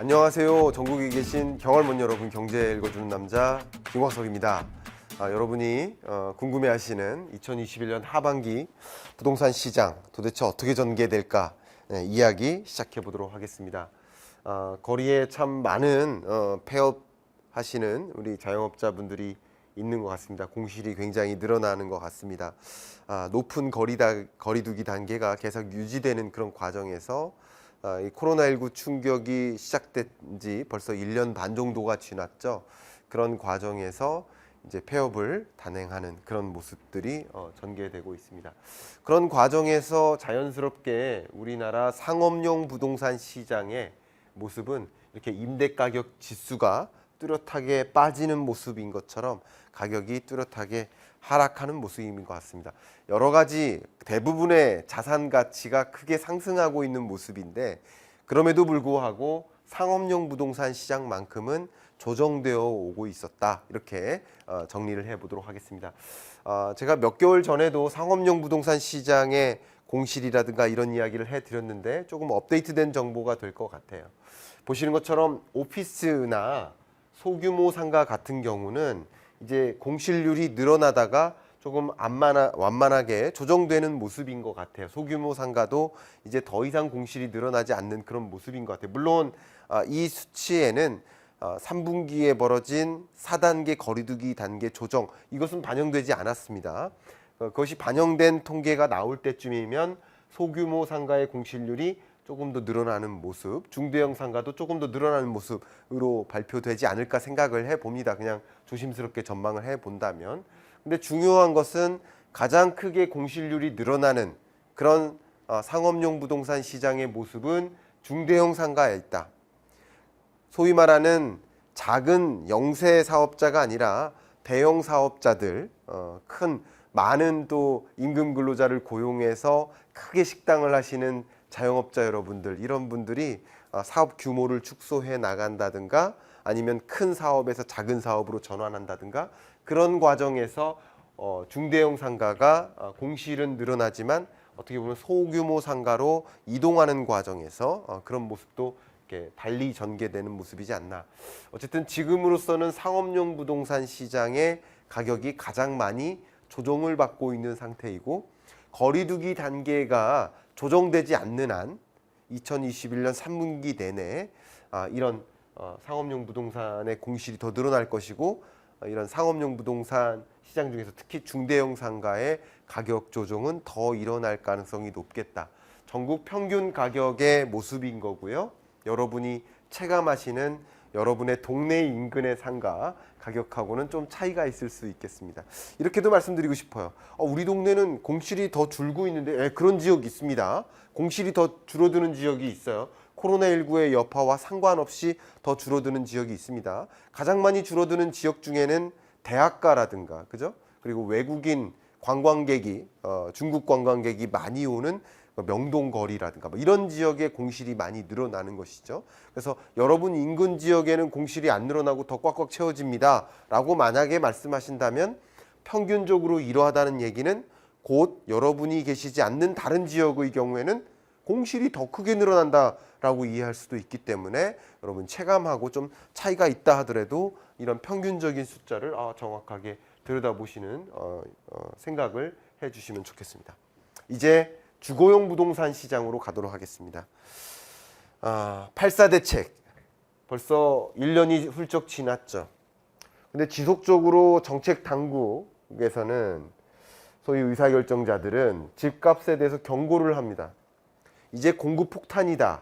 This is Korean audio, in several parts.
안녕하세요. 전국에 계신 경할문 여러분, 경제 읽어주는 남자 김화석입니다. 여러분이 궁금해하시는 2021년 하반기 부동산 시장 도대체 어떻게 전개될까 이야기 시작해 보도록 하겠습니다. 거리에 참 많은 폐업하시는 우리 자영업자분들이 있는 것 같습니다. 공실이 굉장히 늘어나는 것 같습니다. 높은 거리두기 단계가 계속 유지되는 그런 과정에서 이 코로나19 충격이 시작된 지 벌써 1년 반 정도가 지났죠. 그런 과정에서 이제 폐업을 단행하는 그런 모습들이 전개되고 있습니다. 그런 과정에서 자연스럽게 우리나라 상업용 부동산 시장의 모습은 이렇게 임대가격 지수가 뚜렷하게 빠지는 모습인 것처럼 가격이 뚜렷하게 하락하는 모습인 것 같습니다. 여러 가지 대부분의 자산 가치가 크게 상승하고 있는 모습인데 그럼에도 불구하고 상업용 부동산 시장만큼은 조정되어 오고 있었다. 이렇게 정리를 해보도록 하겠습니다. 제가 몇 개월 전에도 상업용 부동산 시장의 공실이라든가 이런 이야기를 해드렸는데 조금 업데이트된 정보가 될 것 같아요. 보시는 것처럼 오피스나 소규모 상가 같은 경우는 이제 공실률이 늘어나다가 조금 완만하게 조정되는 모습인 것 같아요. 소규모 상가도 이제 더 이상 공실이 늘어나지 않는 그런 모습인 것 같아요. 물론 이 수치에는 3분기에 벌어진 4단계 거리두기 단계 조정, 이것은 반영되지 않았습니다. 그것이 반영된 통계가 나올 때쯤이면 소규모 상가의 공실률이 조금 더 늘어나는 모습, 중대형 상가도 조금 더 늘어나는 모습으로 발표되지 않을까 생각을 해봅니다. 그냥 조심스럽게 전망을 해본다면. 근데 중요한 것은 가장 크게 공실률이 늘어나는 그런 상업용 부동산 시장의 모습은 중대형 상가에 있다. 소위 말하는 작은 영세 사업자가 아니라 대형 사업자들, 많은 또 임금 근로자를 고용해서 크게 식당을 하시는 자영업자 여러분들, 이런 분들이 사업 규모를 축소해 나간다든가 아니면 큰 사업에서 작은 사업으로 전환한다든가 그런 과정에서 중대형 상가가 공실은 늘어나지만 어떻게 보면 소규모 상가로 이동하는 과정에서 그런 모습도 이렇게 달리 전개되는 모습이지 않나. 어쨌든 지금으로서는 상업용 부동산 시장의 가격이 가장 많이 조정을 받고 있는 상태이고 거리두기 단계가 조정되지 않는 한 2021년 3분기 내내 이런 상업용 부동산의 공실이 더 늘어날 것이고 이런 상업용 부동산 시장 중에서 특히 중대형 상가의 가격 조정은 더 일어날 가능성이 높겠다. 전국 평균 가격의 모습인 거고요. 여러분이 체감하시는 여러분의 동네 인근의 상가 가격하고는 좀 차이가 있을 수 있겠습니다. 이렇게도 말씀드리고 싶어요. 우리 동네는 공실이 더 줄고 있는데 그런 지역이 있습니다. 공실이 더 줄어드는 지역이 있어요. 코로나19의 여파와 상관없이 더 줄어드는 지역이 있습니다. 가장 많이 줄어드는 지역 중에는 대학가라든가, 그죠? 그리고 외국인 관광객이 중국 관광객이 많이 오는 명동거리라든가 이런 지역에 공실이 많이 늘어나는 것이죠. 그래서 여러분 인근 지역에는 공실이 안 늘어나고 더 꽉꽉 채워집니다 라고 만약에 말씀하신다면 평균적으로 이러하다는 얘기는 곧 여러분이 계시지 않는 다른 지역의 경우에는 공실이 더 크게 늘어난다 라고 이해할 수도 있기 때문에 여러분 체감하고 좀 차이가 있다 하더라도 이런 평균적인 숫자를 정확하게 들여다보시는 생각을 해주시면 좋겠습니다. 이제 주거용 부동산 시장으로 가도록 하겠습니다. 8.4 대책 벌써 1년이 훌쩍 지났죠. 근데 지속적으로 정책 당국에서는 소위 의사결정자들은 집값에 대해서 경고를 합니다. 이제 공급 폭탄이다.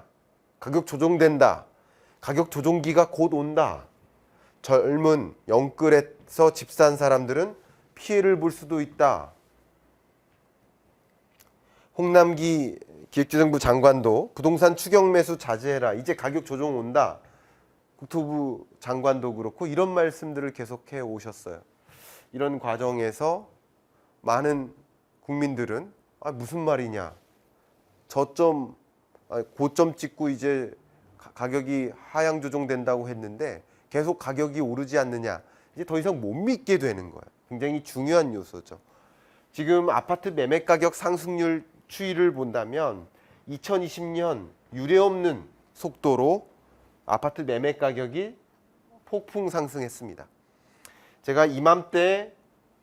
가격 조정된다. 가격 조정기가 곧 온다. 젊은 영끌에서 집 산 사람들은 피해를 볼 수도 있다. 홍남기 기획재정부 장관도 부동산 추격 매수 자제해라. 이제 가격 조정 온다. 국토부 장관도 그렇고 이런 말씀들을 계속해 오셨어요. 이런 과정에서 많은 국민들은 무슨 말이냐. 고점 찍고 이제 가격이 하향 조정된다고 했는데 계속 가격이 오르지 않느냐. 이제 더 이상 못 믿게 되는 거예요. 굉장히 중요한 요소죠. 지금 아파트 매매 가격 상승률 추이를 본다면 2020년 유례없는 속도로 아파트 매매 가격이 폭풍 상승했습니다. 제가 이맘때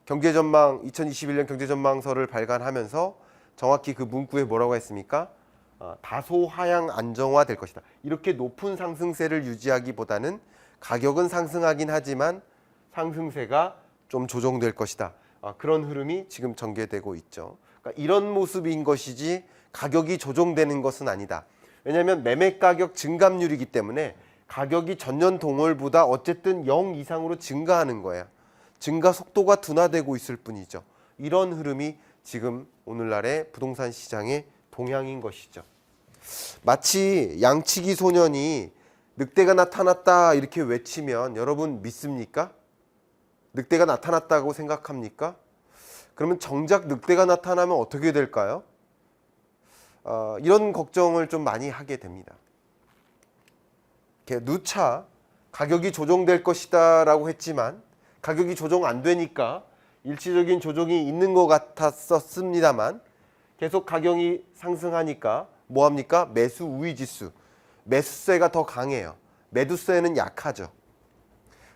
경제전망 2021년 경제전망서를 발간하면서 정확히 그 문구에 뭐라고 했습니까? 다소 하향 안정화될 것이다. 이렇게 높은 상승세를 유지하기보다는 가격은 상승하긴 하지만 상승세가 좀 조정될 것이다. 그런 흐름이 지금 전개되고 있죠. 그러니까 이런 모습인 것이지 가격이 조정되는 것은 아니다. 왜냐하면 매매 가격 증감률이기 때문에 가격이 전년 동월보다 어쨌든 0 이상으로 증가하는 거야. 증가 속도가 둔화되고 있을 뿐이죠. 이런 흐름이 지금 오늘날의 부동산 시장의 동향인 것이죠. 마치 양치기 소년이 늑대가 나타났다 이렇게 외치면 여러분 믿습니까? 늑대가 나타났다고 생각합니까? 그러면 정작 늑대가 나타나면 어떻게 될까요? 이런 걱정을 좀 많이 하게 됩니다. 누차 가격이 조정될 것이다 라고 했지만 가격이 조정 안 되니까 일시적인 조정이 있는 것 같았었습니다만 계속 가격이 상승하니까 뭐합니까? 매수 우위 지수, 매수세가 더 강해요. 매도세는 약하죠.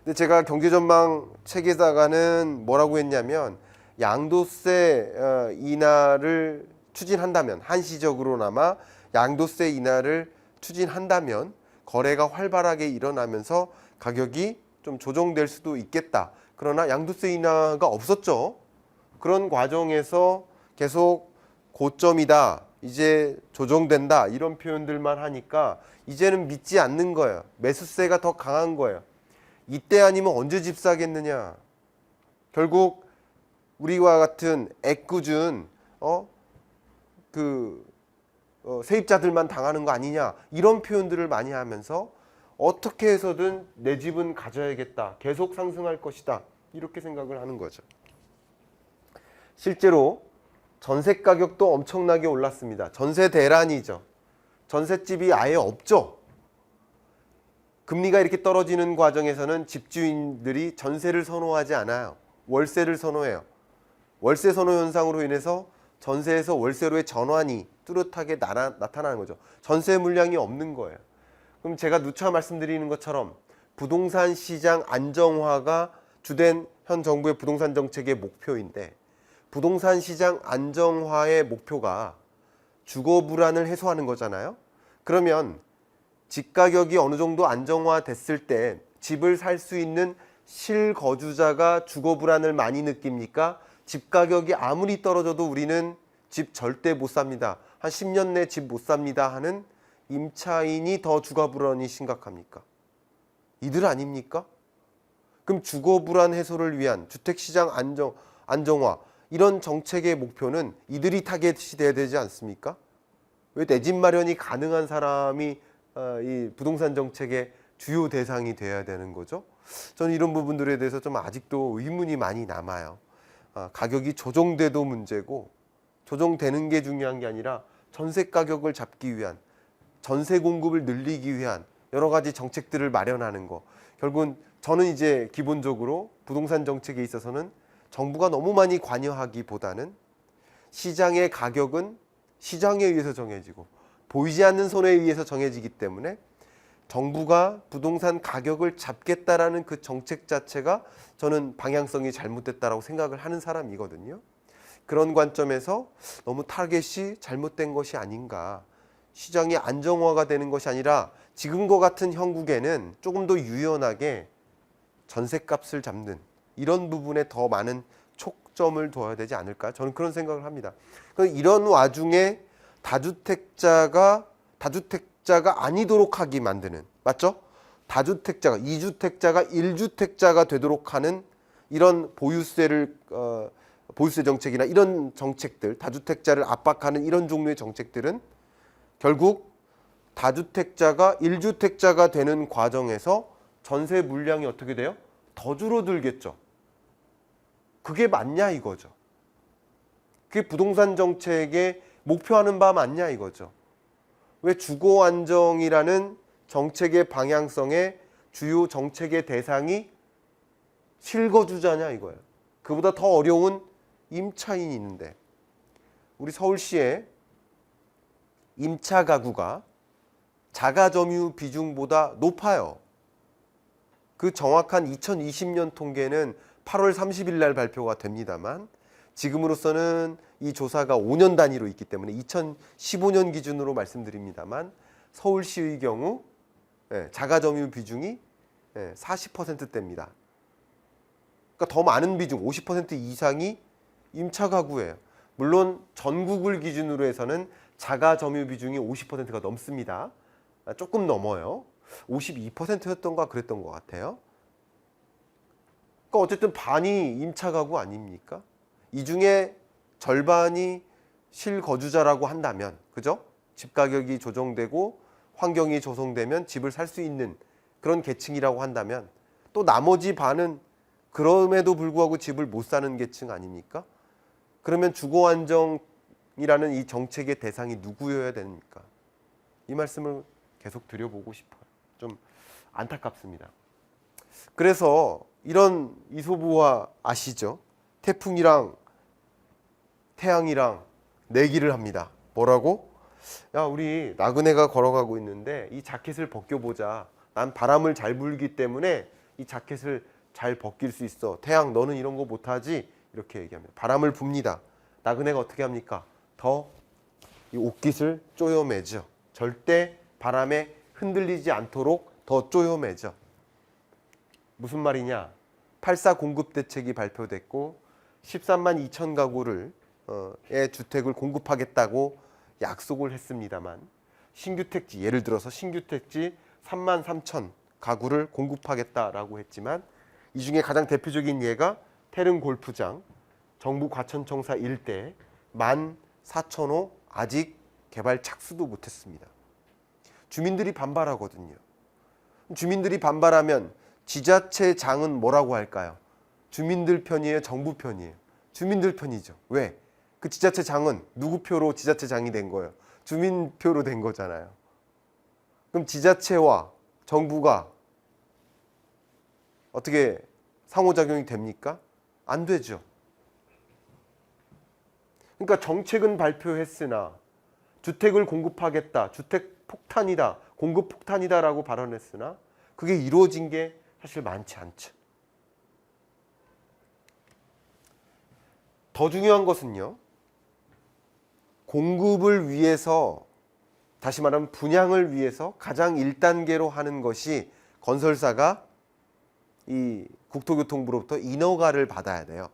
근데 제가 경제전망 책에다가는 뭐라고 했냐면 양도세 인하를 추진한다면 한시적으로나마 양도세 인하를 추진한다면 거래가 활발하게 일어나면서 가격이 좀 조정될 수도 있겠다. 그러나 양도세 인하가 없었죠. 그런 과정에서 계속 고점이다, 이제 조정된다 이런 표현들만 하니까 이제는 믿지 않는 거예요. 매수세가 더 강한 거예요. 이때 아니면 언제 집 사겠느냐. 결국 우리와 같은 애꿎은 세입자들만 당하는 거 아니냐 이런 표현들을 많이 하면서 어떻게 해서든 내 집은 가져야겠다, 계속 상승할 것이다 이렇게 생각을 하는 거죠. 실제로 전세 가격도 엄청나게 올랐습니다. 전세 대란이죠. 전셋집이 아예 없죠. 금리가 이렇게 떨어지는 과정에서는 집주인들이 전세를 선호하지 않아요. 월세를 선호해요. 월세 선호 현상으로 인해서 전세에서 월세로의 전환이 뚜렷하게 나타나는 거죠. 전세 물량이 없는 거예요. 그럼 제가 누차 말씀드리는 것처럼 부동산 시장 안정화가 주된 현 정부의 부동산 정책의 목표인데 부동산 시장 안정화의 목표가 주거 불안을 해소하는 거잖아요. 그러면 집 가격이 어느 정도 안정화됐을 때 집을 살 수 있는 실거주자가 주거 불안을 많이 느낍니까? 집 가격이 아무리 떨어져도 우리는 집 절대 못 삽니다. 한 10년 내 집 못 삽니다 하는 임차인이 더 주거 불안이 심각합니까? 이들 아닙니까? 그럼 주거 불안 해소를 위한 주택시장 안정화 이런 정책의 목표는 이들이 타겟이 돼야 되지 않습니까? 왜 내 집 마련이 가능한 사람이 이 부동산 정책의 주요 대상이 돼야 되는 거죠? 저는 이런 부분들에 대해서 좀 아직도 의문이 많이 남아요. 가격이 조정돼도 문제고 조정되는 게 중요한 게 아니라 전세 가격을 잡기 위한 전세 공급을 늘리기 위한 여러 가지 정책들을 마련하는 거. 결국은 저는 이제 기본적으로 부동산 정책에 있어서는 정부가 너무 많이 관여하기보다는 시장의 가격은 시장에 의해서 정해지고 보이지 않는 손에 의해서 정해지기 때문에 정부가 부동산 가격을 잡겠다라는 그 정책 자체가 저는 방향성이 잘못됐다라고 생각을 하는 사람이거든요. 그런 관점에서 너무 타겟이 잘못된 것이 아닌가. 시장이 안정화가 되는 것이 아니라 지금과 같은 형국에는 조금 더 유연하게 전셋값을 잡는 이런 부분에 더 많은 촉점을 둬야 되지 않을까? 저는 그런 생각을 합니다. 이런 와중에 다주택자가 아니도록 하기 만드는, 맞죠? 다주택자가 2주택자가 1주택자가 되도록 하는 이런 보유세 정책이나 이런 정책들, 다주택자를 압박하는 이런 종류의 정책들은 결국 다주택자가 1주택자가 되는 과정에서 전세 물량이 어떻게 돼요? 더 줄어들겠죠. 그게 맞냐 이거죠. 그게 부동산 정책의 목표하는 바 맞냐 이거죠. 왜 주거 안정이라는 정책의 방향성의 주요 정책의 대상이 실거주자냐 이거예요. 그보다 더 어려운 임차인이 있는데 우리 서울시에 임차 가구가 자가점유 비중보다 높아요. 그 정확한 2020년 통계는 8월 30일 날 발표가 됩니다만 지금으로서는 이 조사가 5년 단위로 있기 때문에 2015년 기준으로 말씀드립니다만 서울시의 경우 자가점유 비중이 40%대입니다. 그러니까 더 많은 비중, 50% 이상이 임차 가구예요. 물론 전국을 기준으로 해서는 자가점유 비중이 50%가 넘습니다. 조금 넘어요. 52%였던가 그랬던 것 같아요. 그러니까 어쨌든 반이 임차 가구 아닙니까? 이 중에 절반이 실거주자라고 한다면, 그죠? 집 가격이 조정되고 환경이 조성되면 집을 살 수 있는 그런 계층이라고 한다면 또 나머지 반은 그럼에도 불구하고 집을 못 사는 계층 아닙니까? 그러면 주거 안정이라는 이 정책의 대상이 누구여야 됩니까? 이 말씀을 계속 드려보고 싶어요. 좀 안타깝습니다. 그래서 이런 이소부화 아시죠? 태풍이랑 태양이랑 내기를 합니다. 뭐라고? 야, 우리 나그네가 걸어가고 있는데 이 자켓을 벗겨보자. 난 바람을 잘 불기 때문에 이 자켓을 잘 벗길 수 있어. 태양, 너는 이런 거 못하지? 이렇게 얘기합니다. 바람을 붑니다. 나그네가 어떻게 합니까? 더 이 옷깃을 쪼여매죠. 절대 바람에 흔들리지 않도록 더 쪼여매죠. 무슨 말이냐? 8.4 공급 대책이 발표됐고 13만 2천 가구를 의 주택을 공급하겠다고 약속을 했습니다만 신규 택지, 예를 들어서 신규 택지 3만 3천 가구를 공급하겠다라고 했지만 이 중에 가장 대표적인 예가 태릉 골프장, 정부 과천청사 일대 14,000호 아직 개발 착수도 못했습니다. 주민들이 반발하거든요. 주민들이 반발하면 지자체장은 뭐라고 할까요? 주민들 편이에요? 정부 편이에요? 주민들 편이죠. 왜? 그 지자체장은 누구 표로 지자체장이 된 거예요? 주민 표로 된 거잖아요. 그럼 지자체와 정부가 어떻게 상호작용이 됩니까? 안 되죠. 그러니까 정책은 발표했으나 주택을 공급하겠다, 주택 폭탄이다, 공급 폭탄이다라고 발언했으나 그게 이루어진 게 사실 많지 않죠. 더 중요한 것은요, 공급을 위해서, 다시 말하면 분양을 위해서 가장 1단계로 하는 것이 건설사가 이 국토교통부로부터 인허가를 받아야 돼요.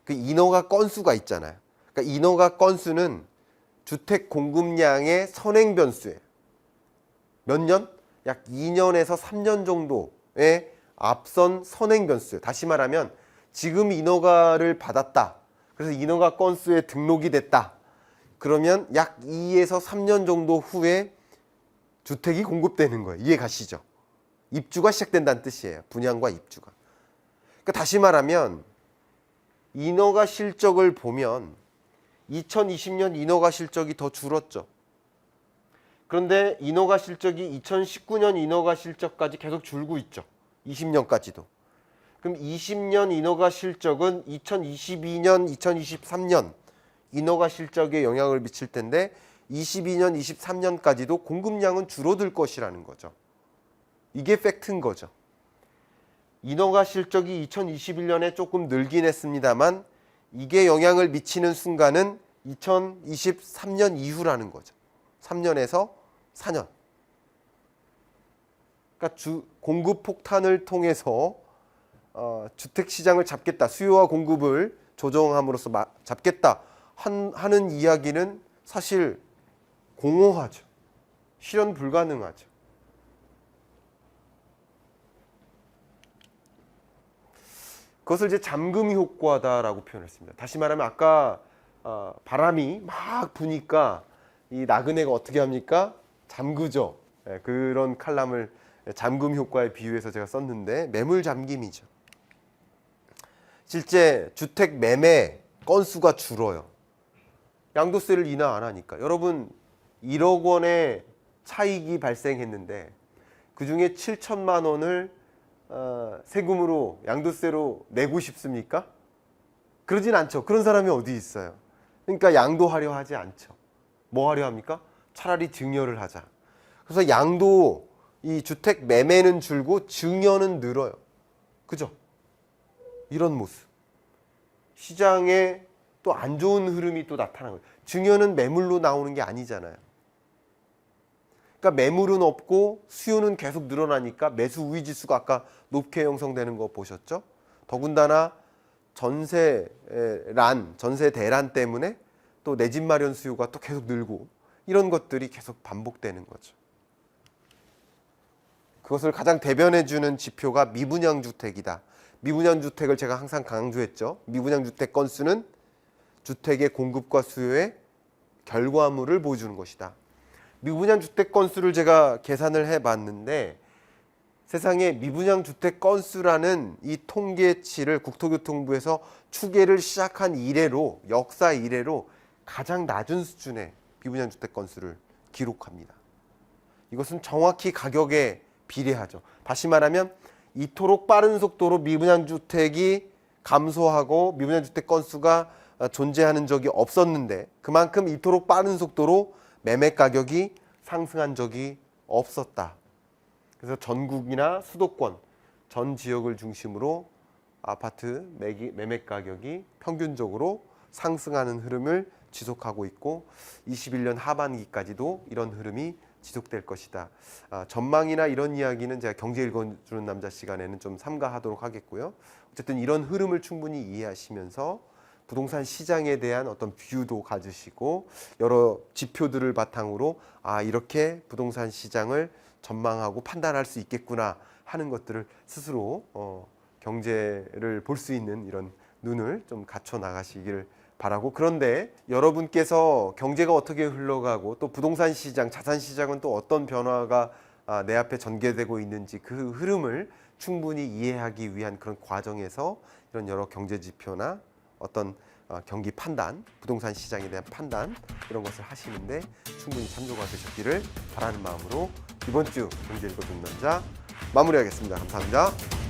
그 인허가 건수가 있잖아요. 그러니까 인허가 건수는 주택 공급량의 선행 변수예요. 몇 년? 약 2년에서 3년 정도의 앞선 선행 변수. 다시 말하면 지금 인허가를 받았다. 그래서 인허가 건수에 등록이 됐다. 그러면 약 2에서 3년 정도 후에 주택이 공급되는 거예요. 이해 가시죠? 입주가 시작된다는 뜻이에요. 분양과 입주가. 그러니까 다시 말하면 인허가 실적을 보면 2020년 인허가 실적이 더 줄었죠. 그런데 인허가 실적이 2019년 인허가 실적까지 계속 줄고 있죠. 20년까지도. 그럼 20년 인허가 실적은 2022년, 2023년 인허가 실적에 영향을 미칠 텐데 22년, 23년까지도 공급량은 줄어들 것이라는 거죠. 이게 팩트인 거죠. 인허가 실적이 2021년에 조금 늘긴 했습니다만 이게 영향을 미치는 순간은 2023년 이후라는 거죠. 3년에서 4년. 그러니까 공급 폭탄을 통해서 주택 시장을 잡겠다, 수요와 공급을 조정함으로써 잡겠다 하는 이야기는 사실 공허하죠. 실현 불가능하죠. 그것을 이제 잠금 효과다라고 표현했습니다. 다시 말하면 아까 바람이 막 부니까 이 나그네가 어떻게 합니까? 잠그죠. 그런 칼럼을 잠금 효과에 비유해서 제가 썼는데 매물 잠김이죠. 실제 주택 매매 건수가 줄어요. 양도세를 인하 안 하니까. 여러분 1억 원의 차익이 발생했는데 그중에 7천만 원을 세금으로 양도세로 내고 싶습니까? 그러진 않죠. 그런 사람이 어디 있어요. 그러니까 양도하려 하지 않죠. 뭐 하려 합니까? 차라리 증여를 하자. 그래서 양도 이 주택 매매는 줄고 증여는 늘어요. 그죠? 이런 모습. 시장에 또 안 좋은 흐름이 또 나타나는 거예요. 증여는 매물로 나오는 게 아니잖아요. 그러니까 매물은 없고 수요는 계속 늘어나니까 매수 우위 지수가 아까 높게 형성되는 거 보셨죠? 더군다나 전세 대란 때문에 또 내 집 마련 수요가 또 계속 늘고 이런 것들이 계속 반복되는 거죠. 그것을 가장 대변해 주는 지표가 미분양 주택이다. 미분양 주택을 제가 항상 강조했죠. 미분양 주택 건수는 주택의 공급과 수요의 결과물을 보여주는 것이다. 미분양 주택 건수를 제가 계산을 해봤는데 세상에 미분양 주택 건수라는 이 통계치를 국토교통부에서 추계를 시작한 이래로 역사 이래로 가장 낮은 수준의 미분양 주택 건수를 기록합니다. 이것은 정확히 가격에 비례하죠. 다시 말하면 이토록 빠른 속도로 미분양 주택이 감소하고 미분양 주택 건수가 존재하는 적이 없었는데 그만큼 이토록 빠른 속도로 매매 가격이 상승한 적이 없었다. 그래서 전국이나 수도권 전 지역을 중심으로 아파트 매매 가격이 평균적으로 상승하는 흐름을 지속하고 있고 21년 하반기까지도 이런 흐름이 지속될 것이다. 전망이나 이런 이야기는 제가 경제 읽어주는 남자 시간에는 좀 삼가하도록 하겠고요. 어쨌든 이런 흐름을 충분히 이해하시면서 부동산 시장에 대한 어떤 뷰도 가지시고 여러 지표들을 바탕으로 이렇게 부동산 시장을 전망하고 판단할 수 있겠구나 하는 것들을 스스로 경제를 볼 수 있는 이런 눈을 좀 갖춰 나가시기를 바라고, 그런데 여러분께서 경제가 어떻게 흘러가고 또 부동산 시장, 자산 시장은 또 어떤 변화가 내 앞에 전개되고 있는지 그 흐름을 충분히 이해하기 위한 그런 과정에서 이런 여러 경제 지표나 어떤 경기 판단, 부동산 시장에 대한 판단 이런 것을 하시는데 충분히 참조가 되셨기를 바라는 마음으로 이번 주 경제 읽어주는 남자 마무리하겠습니다. 감사합니다.